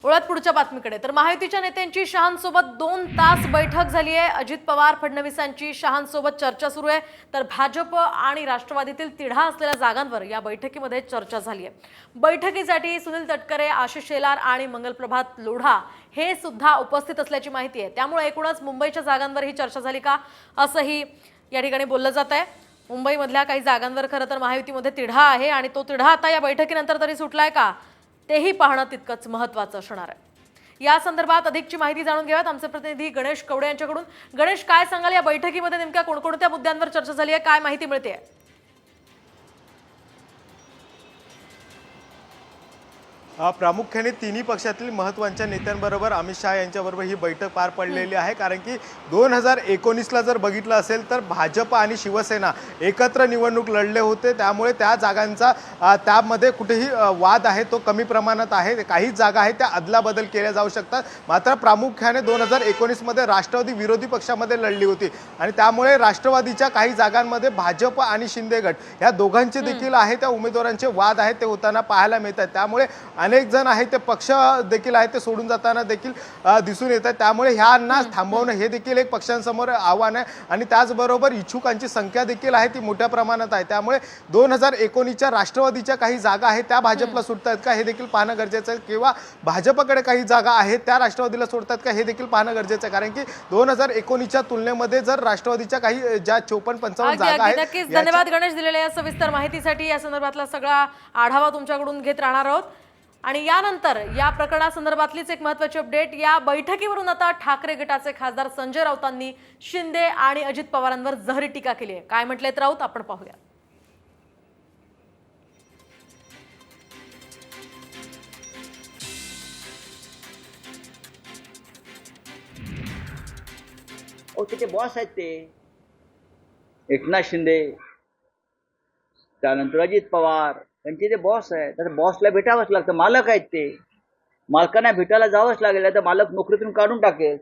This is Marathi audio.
वळत पुढच्या बातमीकडे तर महायुतीच्या नेत्यांची शहांसोबत 2 तास बैठक झाली आहे। अजित पवार फडणवीसांची शहांसोबत चर्चा सुरू आहे, तर भाजप आणि राष्ट्रवादीतील तिढा असलेल्या जागांवर या बैठकीमध्ये चर्चा झाली आहे। बैठकीसाठी सुनील तटकरे, आशिष शेलार आणि मंगलप्रभात लोढा हे सुद्धा उपस्थित असल्याची माहिती आहे। त्यामुळे एकूणच मुंबईच्या जागांवर ही चर्चा झाली का असंही या ठिकाणी बोललं जात आहे। मुंबईमधल्या काही जागांवर खरं तर महायुतीमध्ये तिढा आहे आणि तो तिढा आता या बैठकीनंतर तरी सुटलाय का तेही पाहणं तितकंच महत्त्वाचं असणार आहे। या संदर्भात अधिकची माहिती जाणून घेऊयात आमचे प्रतिनिधी गणेश कवडे यांच्याकडून। गणेश, काय सांगाल, या बैठकीमध्ये नेमक्या कोणकोणत्या मुद्द्यांवर चर्चा झाली आहे, काय माहिती मिळते? प्रामुख्याने तिन्ही पक्षातील महत्त्वाच्या नेत्यांबरोबर अमित शहा यांच्याबरोबर ही बैठक पार पडलेली आहे। कारण की 2019ला जर बघितलं असेल तर भाजप आणि शिवसेना एकत्र निवडणूक लढले होते, त्यामुळे त्या जागांचा त्यामध्ये कुठेही वाद आहे तो कमी प्रमाणात आहे। काही जागा आहेत त्या अदलाबदल केल्या जाऊ शकतात, मात्र प्रामुख्याने 2019मध्ये राष्ट्रवादी विरोधी पक्षामध्ये लढली होती आणि त्यामुळे राष्ट्रवादीच्या काही जागांमध्ये भाजप आणि शिंदे गट या दोघांचे देखील आहे त्या उमेदवारांचे वाद आहेत ते होताना पाहायला मिळतात। त्यामुळे अनेक जण आहेत ते पक्ष देखील आहेत ते सोडून जाताना देखील दिसून येतात। त्यामुळे ह्यांना थांबवणं हे देखील एक पक्षांसमोर आव्हान आहे आणि त्याचबरोबर इच्छुकांची संख्या देखील आहे ती मोठ्या प्रमाणात आहे। त्यामुळे 2019च्या राष्ट्रवादीच्या काही जागा आहेत त्या भाजपला सुटतात का हे देखील पाहणं गरजेचं आहे, किंवा भाजपकडे काही जागा आहेत त्या राष्ट्रवादीला सोडतात का हे देखील पाहणं गरजेचं आहे। कारण की 2019च्या तुलनेमध्ये जर राष्ट्रवादीच्या काही ज्या 54-55 जागा आहेत। नक्कीच धन्यवाद गणेश, दिलेल्या या सविस्तर माहितीसाठी। या संदर्भातला सगळा आढावा तुमच्याकडून घेत राहणार आहोत आणि यानंतर या प्रकरणासंदर्भातलीच एक महत्त्वाची अपडेट। या बैठकीवरून आता ठाकरे गटाचे खासदार संजय राऊतांनी शिंदे आणि अजित पवारांवर जहरी टीका केली आहे। काय म्हटलेत राऊत आपण पाहूया। त्याचे बॉस आहेत ते एकनाथ शिंदे, त्यानंतर अजित पवार यांचे जे बॉस आहेत, तर बॉसला भेटावंच लागतं। मालक आहेत ते, मालकांना भेटायला जावंच लागेल, तर मालक नोकरीतून काढून टाकेल।